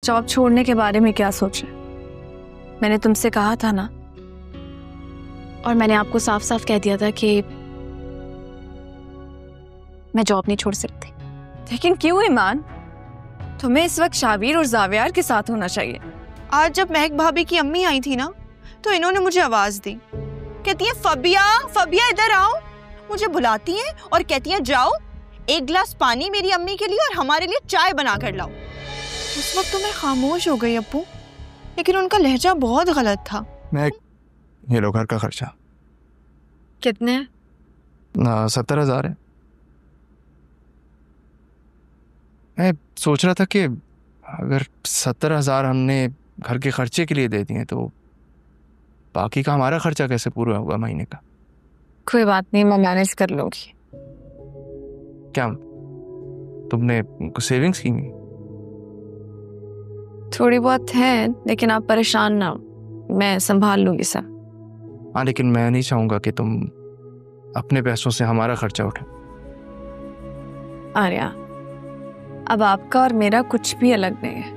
Job छोड़ने के बारे में क्या सोच रहे? मैंने तुमसे कहा था ना, और मैंने आपको साफ साफ कह दिया था कि मैं जॉब नहीं छोड़ सकती। लेकिन क्यों ईमान? तुम्हें इस वक्त शावीर और जावियार के साथ होना चाहिए। आज जब महक भाभी की अम्मी आई थी ना, तो इन्होंने मुझे आवाज दी, कहती है फबिया फबिया इधर आओ। मुझे बुलाती है और कहती है जाओ एक गिलास पानी मेरी अम्मी के लिए और हमारे लिए चाय बना कर लाओ। उस वक्त तो मैं खामोश हो गई अप्पू, लेकिन उनका लहजा बहुत गलत था। मैं ये लो घर का खर्चा। कितने? 70,000 है। मैं सोच रहा था कि अगर 70,000 हमने घर के खर्चे के लिए दे दिए तो बाकी का हमारा खर्चा कैसे पूरा होगा महीने का? कोई बात नहीं, मैं मैनेज कर लूंगी। क्या तुमने कुछ सेविंग्स की नहीं? थोड़ी बहुत है, लेकिन आप परेशान ना हो, मैं संभाल लूंगी सब। हाँ, लेकिन मैं नहीं चाहूंगा कि तुम अपने पैसों से हमारा खर्चा उठाओ। आर्या, अब आपका और मेरा कुछ भी अलग नहीं है।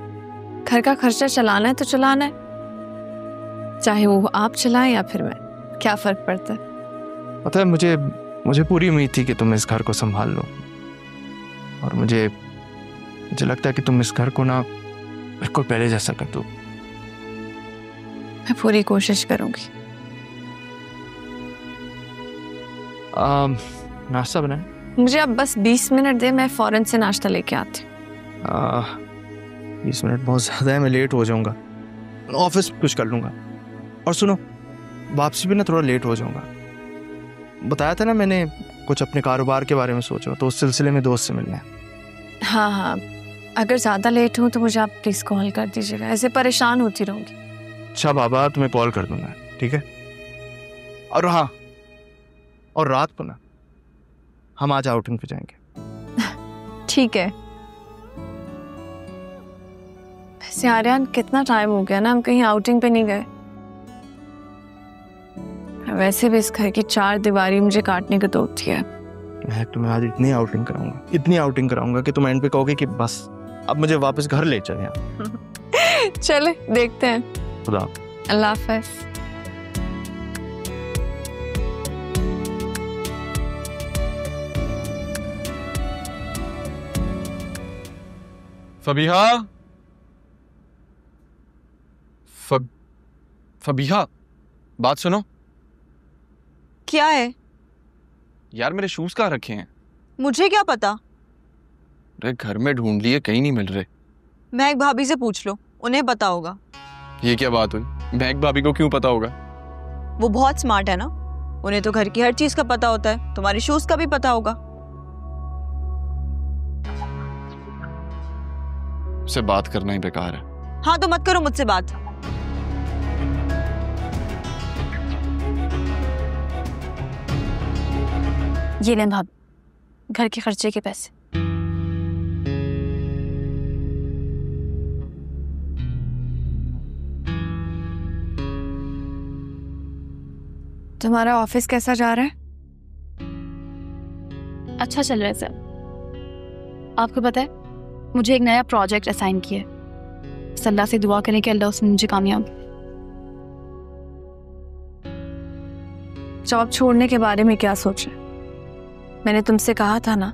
घर का खर्चा चलाना है तो चलाना है, चाहे वो आप चलाएं या फिर मैं, क्या फर्क पड़ता है? पता है, मुझे पूरी उम्मीद थी कि तुम इस घर को संभाल लो, और मुझे लगता है कि तुम इस घर को ना बिल्कुल पहले जैसा कर दो। मैं पूरी कोशिश करूंगी। नाश्ता बनाए? मुझे अब बस 20 मिनट दे, मैं फौरन से नाश्ता लेके आती हूँ। 20 मिनट बहुत ज़्यादा है, मैं लेट हो जाऊंगा। ऑफिस कुछ कर लूंगा। और सुनो, वापसी भी ना थोड़ा लेट हो जाऊंगा। बताया था ना मैंने कुछ अपने कारोबार के बारे में सोच रहा हूँ, तो उस सिलसिले में दोस्त से मिलना है। हाँ, अगर ज़्यादा लेट हो तो मुझे आप प्लीज़ कॉल कर दीजिएगा, ऐसे परेशान होती रहूँगी। अच्छा बाबा, तुम्हें कॉल कर दूंगा, ठीक है? और हाँ, और रात को ना हम आज आउटिंग पे जाएंगे। ठीक है। वैसे आर्यन, कितना टाइम हो गया ना हम कहीं आउटिंग पे नहीं गए। वैसे भी इस घर की 4 दीवारी मुझे काटने को तोड़ती है। मैं तुम्हें आज इतनी आउटिंग कराऊंगा कि तुम एंड पे कहोगे कि बस अब मुझे वापस घर ले चले। चले देखते हैं। खुदा। अल्लाह हाफ़िज़। फबीहा, फबीहा, बात सुनो। क्या है? यार मेरे शूज कहाँ रखे हैं? मुझे क्या पता? अरे घर में ढूंढ लिए, कहीं नहीं मिल रहे। महक भाभी से पूछ लो, उन्हें पता होगा। ये क्या बात हुई? महक भाभी को क्यों पता होगा? वो बहुत स्मार्ट है ना, उन्हें तो घर की हर चीज का पता होता है। तुम्हारे शूज का भी पता होगा। उससे बात करना ही बेकार है। हाँ, तो मत करो मुझसे बात। ये लें भाभी, घर के खर्चे के पैसे। तुम्हारा ऑफिस कैसा जा रहा है? अच्छा चल रहा है सर। आपको पता है, मुझे एक नया प्रोजेक्ट असाइन किया है। अल्लाह से दुआ करें कि अल्लाह उसमें मुझे कामयाब। जॉब छोड़ने के बारे में क्या सोच रहे? मैंने तुमसे कहा था ना,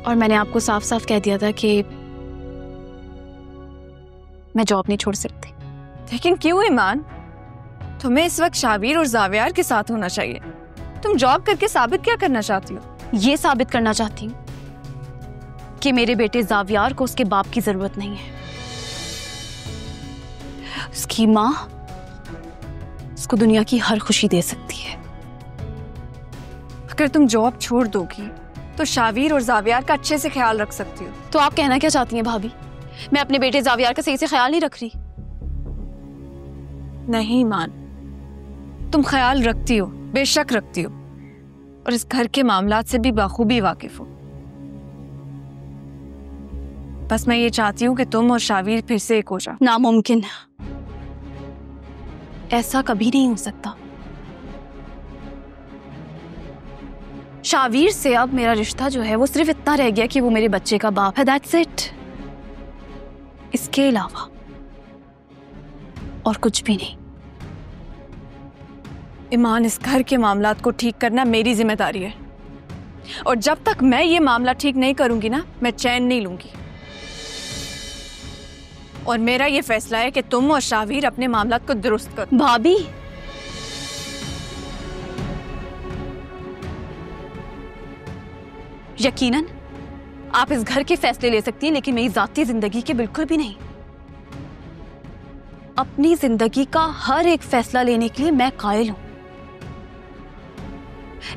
और मैंने आपको साफ साफ कह दिया था कि मैं जॉब नहीं छोड़ सकती। लेकिन क्यों ईमान? तुम्हें इस वक्त शावीर और जावियार के साथ होना चाहिए। तुम जॉब करके साबित क्या करना चाहती हो? ये साबित करना चाहती हूँ कि मेरे बेटे जावियार को उसके बाप की जरूरत नहीं है। उसकी माँ उसको दुनिया की हर खुशी दे सकती है। अगर तुम जॉब छोड़ दोगी तो शावीर और जावियार का अच्छे से ख्याल रख सकती हो। तो आप कहना क्या चाहती हैं भाभी? मैं अपने बेटे जावियार का सही से ख्याल नहीं रख रही? नहीं मान, तुम ख्याल रखती हो, बेशक रखती हो, और इस घर के मामलात से भी बखूबी वाकिफ हो। बस मैं ये चाहती हूँ कि तुम और शावीर फिर से एक हो जाओ। नामुमकिन, ऐसा कभी नहीं हो सकता। शावीर से अब मेरा रिश्ता जो है वो सिर्फ इतना रह गया कि वो मेरे बच्चे का बाप है। That's it. इसके अलावा और कुछ भी नहीं। ईमान, इस घर के मामलात को ठीक करना मेरी जिम्मेदारी है, और जब तक मैं ये मामला ठीक नहीं करूंगी ना, मैं चैन नहीं लूंगी। और मेरा ये फैसला है कि तुम और शावीर अपने मामलात को दुरुस्त करो। भाभी, यकीनन आप इस घर के फैसले ले सकती हैं, लेकिन मेरी जाती जिंदगी के बिल्कुल भी नहीं। अपनी जिंदगी का हर एक फैसला लेने के लिए मैं कायल हूं,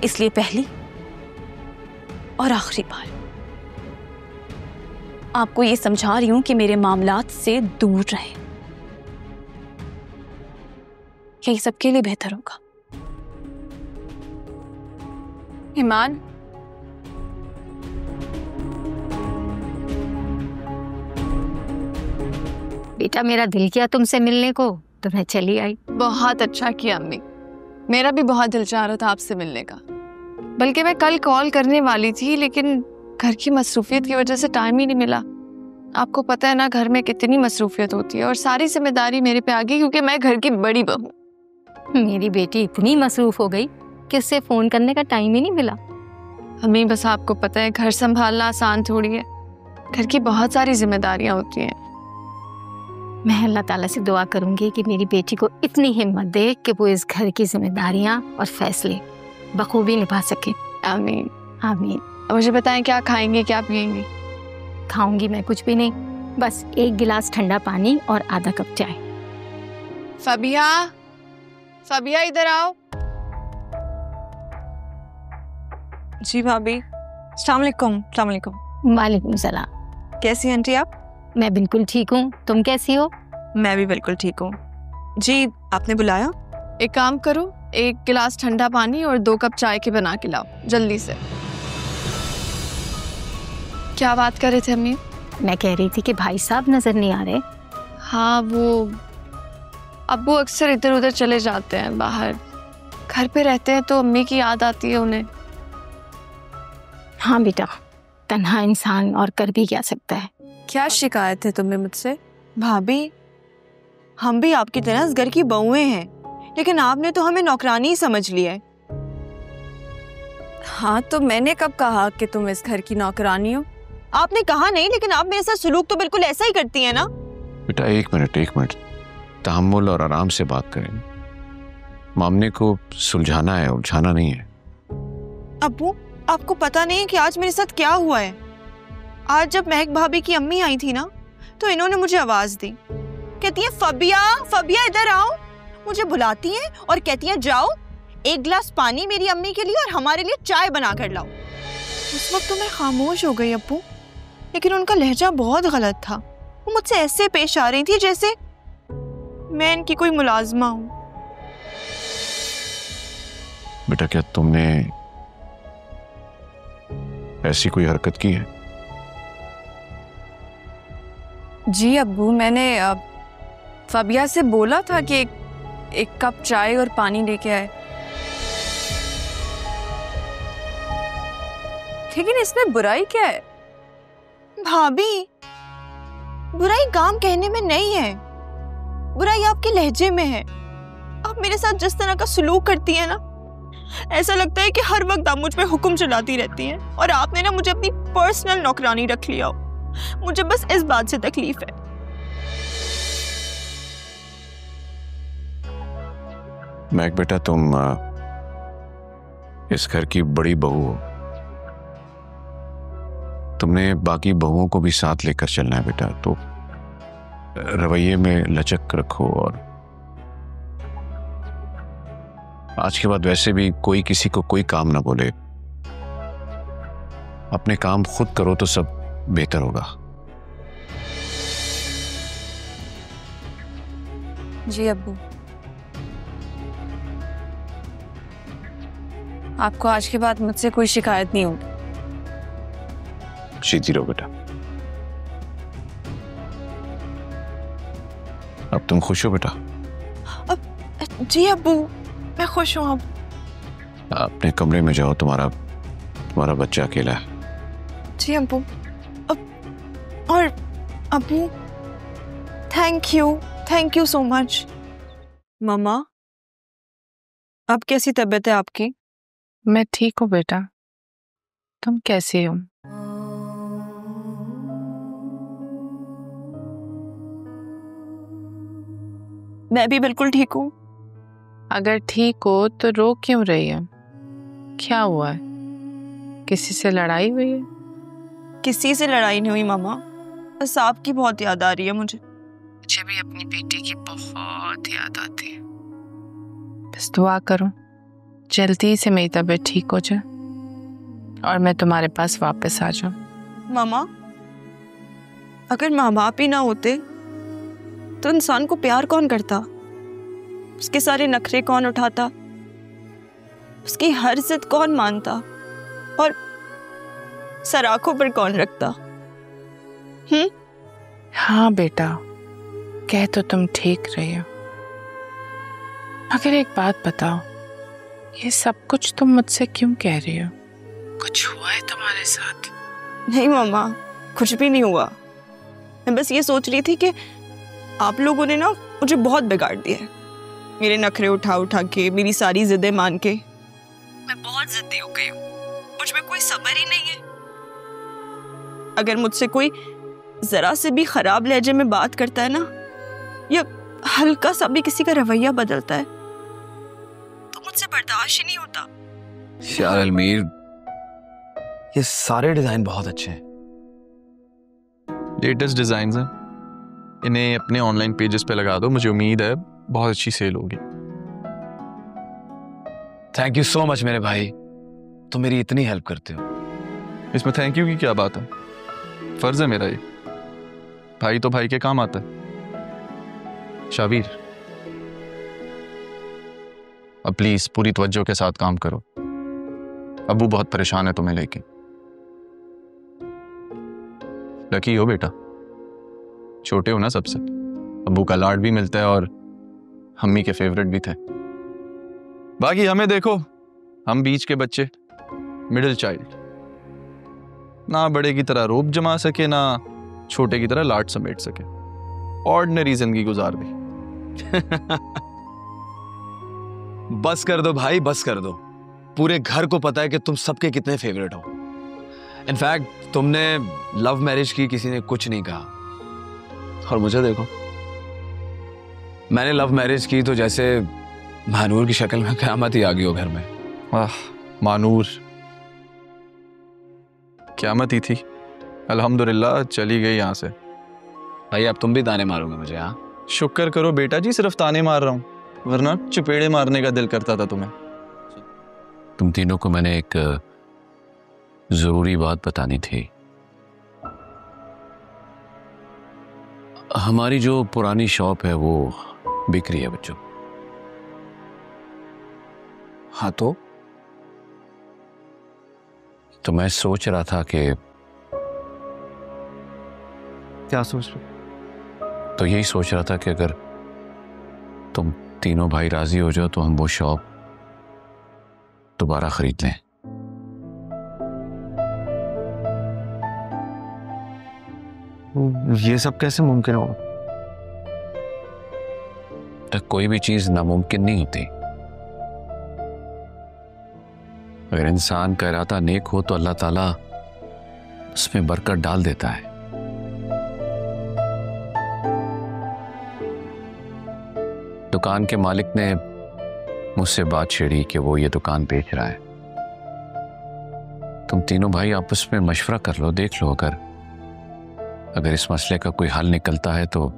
इसलिए पहली और आखिरी बार आपको ये समझा रही हूं कि मेरे मामलात से दूर रहें। यही सबके लिए बेहतर होगा। ईमान, बेटा मेरा दिल किया तुमसे मिलने को तो मैं चली आई। बहुत अच्छा किया अम्मी, मेरा भी बहुत दिल चाह रहा था आपसे मिलने का। बल्कि मैं कल कॉल करने वाली थी, लेकिन घर की मसरूफियत की वजह से टाइम ही नहीं मिला। आपको पता है ना घर में कितनी मसरूफियत होती है, और सारी जिम्मेदारी मेरे पे आ गई क्योंकि मैं घर की बड़ी बहू। मेरी बेटी इतनी मसरूफ हो गई कि उससे फोन करने का टाइम ही नहीं मिला। अम्मी, बस आपको पता है घर संभालना आसान थोड़ी है, घर की बहुत सारी जिम्मेदारियां होती हैं। मैं अल्लाह ताला से दुआ करूंगी कि मेरी बेटी को इतनी हिम्मत दे कि वो इस घर की जिम्मेदारियां और फैसले बखूबी निभा सके। आमीन आमीन। मुझे बताएं क्या खाएंगे, क्या पिएंगे? खाऊंगी मैं कुछ भी नहीं, बस 1 गिलास ठंडा पानी और आधा कप चाय। फबिया, फबिया इधर आओ। जी भाभी। अस्सलाम वालेकुम। अस्सलाम वालेकुम। वालेकुम सलाम। कैसी हैं आंटी आप? मैं बिल्कुल ठीक हूँ, तुम कैसी हो? मैं भी बिल्कुल ठीक हूँ। जी, आपने बुलाया? एक काम करो, 1 गिलास ठंडा पानी और 2 कप चाय के बना के लाओ जल्दी से। क्या बात कर रहे थे अम्मी? मैं कह रही थी कि भाई साहब नजर नहीं आ रहे। हाँ, वो अब्बू अक्सर इधर उधर चले जाते हैं बाहर, घर पे रहते हैं तो अम्मी की याद आती है उन्हें। हाँ बेटा, तन्हा इंसान और कर भी क्या सकता है। क्या शिकायत है तुम्हें मुझसे? भाभी, हम भी आपकी तरह इस घर की बहुएं हैं, लेकिन आपने तो हमें नौकरानी ही समझ लिया है। हाँ, तो मैंने कब कहा कि तुम इस घर की नौकरानी हो? आपने कहा नहीं, लेकिन आप मेरे साथ सुलूक तो बिल्कुल ऐसा ही करती हैं ना। बेटा एक मिनट, तहम्मुल और आराम से बात करें। मामले को सुलझाना है, उलझाना नहीं है। अब्बू, आपको पता नहीं है कि आज मेरे साथ क्या हुआ है? आज जब महक भाभी की अम्मी आई थी ना, तो इन्होंने मुझे आवाज दी। कहती है फबिया, फबिया इधर आओ। मुझे बुलाती हैं और कहती हैं जाओ 1 गिलास पानी मेरी अम्मी के लिए और हमारे लिए चाय बना कर लाओ। उस वक्त तो मैं खामोश हो गई अब्बू, लेकिन उनका लहजा बहुत गलत था। वो मुझसे ऐसे पेश आ रही थी जैसे मैं इनकी कोई मुलाजमा हूं। बेटा क्या तुमने ऐसी कोई हरकत की है? जी अब्बू, मैंने फबिया से बोला था कि एक कप चाय और पानी लेके आए, लेकिन इसमें बुराई क्या है? भाभी, बुराई काम कहने में नहीं है, बुराई आपके लहजे में है। आप मेरे साथ जिस तरह का सुलूक करती हैं ना, ऐसा लगता है कि हर वक्त आप मुझ पे हुक्म चलाती रहती हैं, और आपने ना मुझे अपनी पर्सनल नौकरानी रख लिया हो। मुझे बस इस बात से तकलीफ है। मैक बेटा, तुम इस घर की बड़ी बहू हो, तुमने बाकी बहुओं को भी साथ लेकर चलना है बेटा। तो रवैये में लचक रखो, और आज के बाद वैसे भी कोई किसी को कोई काम ना बोले। अपने काम खुद करो तो सब बेहतर होगा। जी अब्बू, आपको आज के बाद मुझसे कोई शिकायत नहीं होगी। जीती रहो बेटा। अब तुम खुश हो बेटा? जी अब्बू, मैं खुश हूँ। अब अपने कमरे में जाओ, तुम्हारा बच्चा अकेला है। जी अब्बू। और अब्बू, थैंक यू सो मच। मम्मा, अब कैसी तबीयत है आपकी? मैं ठीक हूँ बेटा, तुम कैसे हो? मैं भी बिल्कुल ठीक हूँ। अगर ठीक हो तो रो क्यों रही हो? क्या हुआ है? किसी से लड़ाई हुई है? किसी से लड़ाई नहीं हुई मम्मा, बस आपकी बहुत याद आ रही है मुझे। मुझे भी अपनी बेटी की बहुत याद आती है। बस दुआ करो जल्दी से मेरी तबीयत ठीक हो जाए और मैं तुम्हारे पास वापस आ जाऊं। मामा, अगर माँ बाप ही ना होते तो इंसान को प्यार कौन करता? उसके सारे नखरे कौन उठाता? उसकी हर जिद कौन मानता? और सर आंखों पर कौन रखता? हाँ बेटा, कह तो तुम ठीक रही हो, मगर एक बात बताओ, ये सब कुछ तुम मुझसे क्यों कह रही हो? कुछ हुआ है तुम्हारे साथ? नहीं मामा, कुछ भी नहीं हुआ। मैं बस ये सोच रही थी कि आप लोगों ने ना मुझे बहुत बिगाड़ दिया है। मेरे नखरे उठा उठा के, मेरी सारी जिद्दें मान के मैं बहुत जिद्दी हो गई हूँ। मुझ में कोई सब्र ही नहीं है। अगर मुझसे कोई जरा से भी खराब लहजे में बात करता है ना, या हल्का सा भी किसी का रवैया बदलता है, तो मुझसे बर्दाश्त ही नहीं होता। यार अलमीर, ये सारे डिजाइन बहुत अच्छे हैं। लेटेस्ट डिजाइन हैं, इन्हें अपने ऑनलाइन पेजेस पे लगा दो, मुझे उम्मीद है बहुत अच्छी सेल होगी। थैंक यू सो मच मेरे भाई, तुम मेरी इतनी हेल्प करते हो। इसमें थैंक यू की क्या बात है? फर्ज है मेरा ये, भाई तो भाई के काम आता है। शाबीर, अब प्लीज पूरी तवज्जो के साथ काम करो, अब्बू बहुत परेशान है तुम्हें लेके। लकी हो बेटा, छोटे हो ना सबसे, अब्बू का लाड भी मिलता है और अम्मी के फेवरेट भी थे। बाकी हमें देखो, हम बीच के बच्चे, मिडिल चाइल्ड, ना बड़े की तरह रोब जमा सके, ना छोटे की तरह लाड समेट सके, ऑर्डिनरी जिंदगी गुजार दी। बस कर दो भाई, बस कर दो। पूरे घर को पता है कि तुम सबके कितने फेवरेट हो। इनफैक्ट तुमने लव मैरिज की, किसी ने कुछ नहीं कहा। और मुझे देखो, मैंने लव मैरिज की तो जैसे मानूर की शक्ल में क़यामत ही आ गई हो घर में। मानूर क़यामत ही थी, अल्हम्दुलिल्लाह चली गई यहाँ से। भाई अब तुम भी ताने मारोगे मुझे? हाँ, शुक्र करो बेटा जी, सिर्फ ताने मार रहा हूँ, वरना चपेड़े मारने का दिल करता था तुम्हें। तुम तीनों को मैंने एक जरूरी बात बतानी थी। हमारी जो पुरानी शॉप है वो बिक रही है बच्चों। हाँ तो मैं सोच रहा था कि क्या सोच रहे? तो यही सोच रहा था कि अगर तुम तीनों भाई राजी हो जाओ तो हम वो शॉप दोबारा खरीद लें। ये सब कैसे मुमकिन होगा? तो कोई भी चीज नामुमकिन नहीं होती। अगर इंसान का इरादा नेक हो तो अल्लाह ताला उसमें बरकत डाल देता है। दुकान के मालिक ने मुझसे बात छेड़ी कि वो ये दुकान बेच रहा है। तुम तीनों भाई आपस में मशवरा कर लो, देख लो, अगर इस मसले का कोई हल निकलता है तो